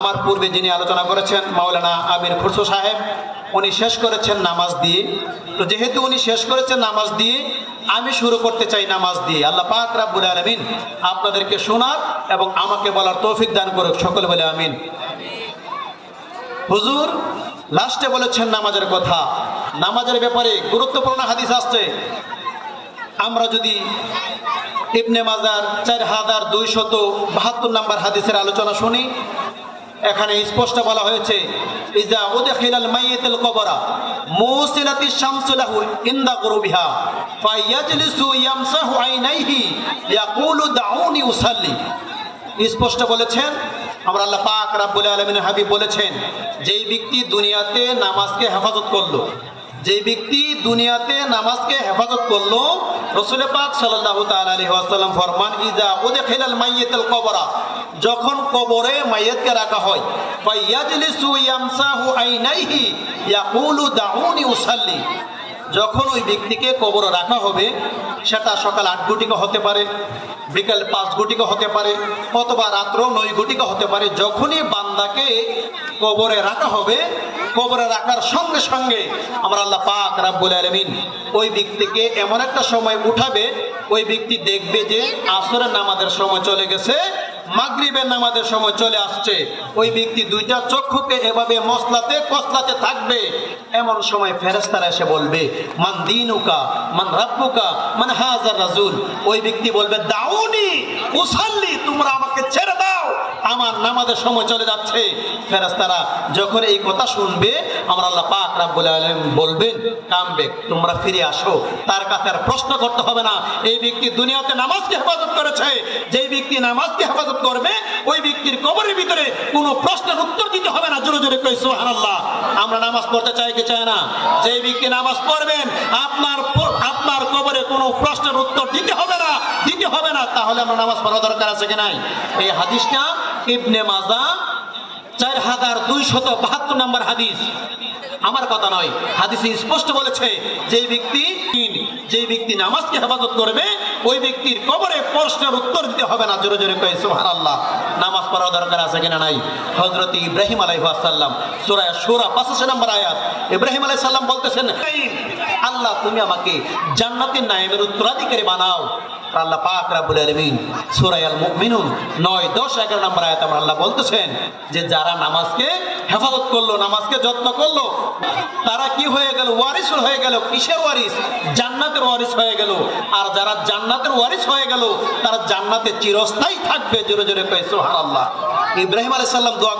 আমার পূর্বে যিনি আলোচনা করেছেন মাওলানা আমির খুরশো সাহেব, উনি শেষ করেছেন নামাজ দিয়ে। তো যেহেতু উনি শেষ করেছেন নামাজ দিয়ে, আমি শুরু করতে চাই নামাজ দিয়ে। আল্লাহ পাক রব্বুল আলামিন আপনাদেরকে শোনার এবং আমাকে বলার তৌফিক দান করুক, সকলে বলে আমিন। হুজুর লাস্টে বলেছেন নামাজের কথা। নামাজের ব্যাপারে গুরুত্বপূর্ণ হাদিস আসছে। আমরা যদি ইবনে মাজার 4272 নম্বর হাদিসের আলোচনা শুনি, এখানে স্পষ্ট বলা হয়েছে, ইজা উদখিলাল মাইয়িতুল কবরা মুসিলাতিশ শামসু লাহু ইনদা গুরুবিহা ফায়াজলিসু ইয়ামসাহু আইনাইহি ইয়াকুলু দাউনি উসাল্লি। স্পষ্ট বলেছেন, আমরা আল্লাহ পাক রব্বুল আলামিনের হাবিব বলেছেন, যেই ব্যক্তি দুনিয়াতে নামাজকে হেফাজত করলো, যে ব্যক্তি দুনিয়াতে নামাজকে হেফাজত করলো, রাসূল পাক সাল্লাল্লাহু তাআলা আলাইহি ওয়াসাল্লাম ফরমান, ইজা উদখিলাল মাইয়িতুল কবরা, যখন কবরে মাইয়িতকে রাখা হয়, ফায়াজলিসু ইয়ামসাহু আইনাইহি ইয়াকুলু দাউনি উসাল্লি, যখন ওই ব্যক্তিকে কবরে রাখা হবে, সেটা সকাল 8 ঘটিকা হতে পারে, বিকাল 5 ঘটিকা হতে পারে, অথবা রাত্র 9 ঘটিকা হতে পারে, যখনই বান্দাকে কবরে রাখা হবে, কবরে রাখার সঙ্গে সঙ্গে আমরা আল্লাহ পাক রব্বুল আলামিন ওই ব্যক্তিকে এমন একটা সময় উঠাবে, ওই ব্যক্তি দেখবে যে আসরের নামাজের সময় চলে গেছে, মাগরিবের নামাজের সময় চলে আসছে। ওই ব্যক্তি দুইটা চক্ষুকে এভাবে মসলাতে কসলাতে থাকবে। এমন সময় ফেরেশতারা এসে বলবে, মান দিনুকা মান রাব্বুকা মান হাযার রাজুল। ওই ব্যক্তি বলবে, দাউনি উসাল্লি, তোমরা আমাকে ছেড়ে দাও, আমার নামাজের সময় চলে যাচ্ছে। ফেরেশতারা যখন এই কথা শুনবে, আমরা আল্লাহ পাক রব্বুল আলামিন বলবেন, কাম ব্যাক, তোমরা ফিরে আসো। তার কাছে আর প্রশ্ন করতে হবে না। এই ব্যক্তি দুনিয়াতে নামাজকে হেফাজত করেছে। যেই ব্যক্তি নামাজকে হেফাজত করবে, ওই ব্যক্তির কবরের ভিতরে কোনো প্রশ্নের উত্তর দিতে হবে না। জোরে জোরে কই সুবহানাল্লাহ। আমরা নামাজ পড়তে চাই কি চাই না? যেই ব্যক্তি নামাজ পড়বেন, আপনার কবরে কোনো প্রশ্নের উত্তর দিতে হবে না, তাহলে আমরা নামাজ পড়া দরকার আছে কি নাই? এই হাদিসটা ইবনে মাজাহ 4272 নম্বর হাদিস, আমার কথা নয়, হাদিসে স্পষ্ট বলেছে, যেই ব্যক্তি নামাজকে হেফাজত করবে, ওই ব্যক্তির কবরে প্রশ্নের উত্তর দিতে হবে না। জোরে জোরে কয় সুবহানাল্লাহ। নামাজ পড়া দরকার আছে কিনা নাই? হযরত ইব্রাহিম আলাইহিস সালাম সূরা শূরা 85 নম্বর আয়াত, ইব্রাহিম আলাইহিস সালাম বলতেছেন, আল্লাহ তুমি আমাকে জান্নাতের নাঈমের উত্তরাধিকারী বানাও। আল্লাহ পাক রব্বুল আলামিন সূরা আল মুমিনুন 9, 10, 11 নম্বর আয়াতে আল্লাহ বলতেছেন যে যারা নামাজকে হেফাজত করলো, নামাজকে যত্ন করলো, তারা কি হয়ে গেল? ওয়ারিস হয়ে গেল। কিসের ওয়ারিস? জান্নাতের ওয়ারিস হয়ে গেল। আর যারা জান্নাতের ওয়ারিস হয়ে গেল, তারা জান্নাতে চিরস্থায়ী থাকবে। জোরে জোরে কয় সুবহানাল্লাহ। ইব্রাহিম আলাইহিস সালাম দোয়া